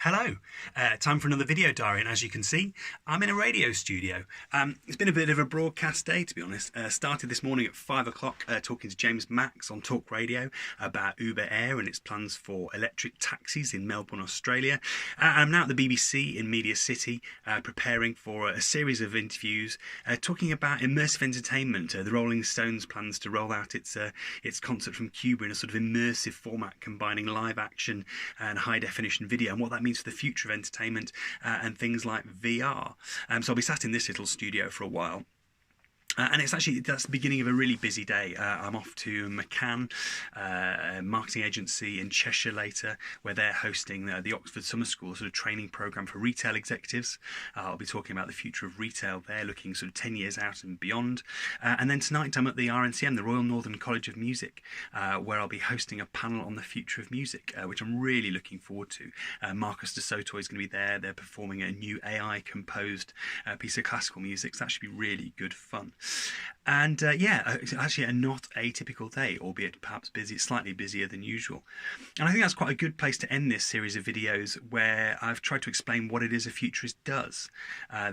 Hello, time for another video diary, and as you can see, I'm in a radio studio. It's been a bit of a broadcast day, to be honest. Started this morning at 5 o'clock talking to James Max on Talk Radio about Uber Air and its plans for electric taxis in Melbourne, Australia. I'm now at the BBC in Media City preparing for a series of interviews talking about immersive entertainment. The Rolling Stones plans to roll out its concert from Cuba in a sort of immersive format combining live action and high definition video, and what that means for the future of entertainment and things like VR. So I'll be sat in this little studio for a while. And that's the beginning of a really busy day. I'm off to McCann, a marketing agency in Cheshire later, where they're hosting the Oxford Summer School, sort of training programme for retail executives. I'll be talking about the future of retail there, looking sort of 10 years out and beyond. And then tonight I'm at the RNCM, the Royal Northern College of Music, where I'll be hosting a panel on the future of music, which I'm really looking forward to. Marcus de Soto is going to be there. They're performing a new AI-composed piece of classical music, so that should be really good fun. And it's actually a not atypical day, albeit perhaps busy, slightly busier than usual. And I think that's quite a good place to end this series of videos, where I've tried to explain what it is a futurist does.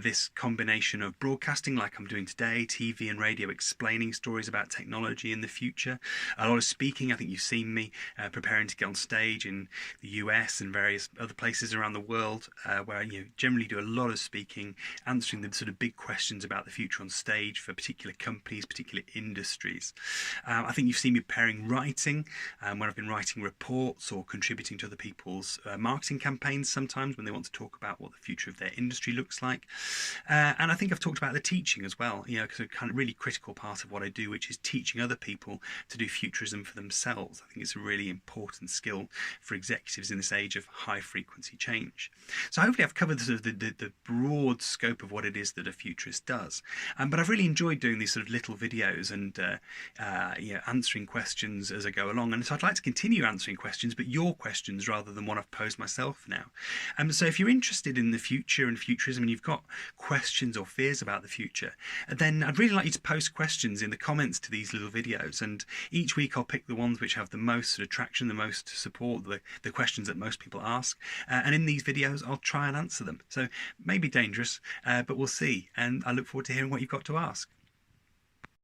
This combination of broadcasting, like I'm doing today, TV and radio, explaining stories about technology in the future. A lot of speaking. I think you've seen me preparing to get on stage in the US and various other places around the world, where I generally do a lot of speaking, answering the sort of big questions about the future on stage for particular companies, particular industries. I think you've seen me preparing writing when I've been writing reports or contributing to other people's marketing campaigns sometimes when they want to talk about what the future of their industry looks like. And I think I've talked about the teaching as well, because a kind of really critical part of what I do, which is teaching other people to do futurism for themselves. I think it's a really important skill for executives in this age of high frequency change. So hopefully I've covered the broad scope of what it is that a futurist does. But I've really enjoyed doing these sort of little videos and answering questions as I go along, and so I'd like to continue answering questions, but your questions rather than one I've posed myself now. So if you're interested in the future and futurism and you've got questions or fears about the future, then I'd really like you to post questions in the comments to these little videos, and each week I'll pick the ones which have the most sort of traction, the most support, the questions that most people ask, and in these videos I'll try and answer them. So maybe dangerous, but we'll see, and I look forward to hearing what you've got to ask.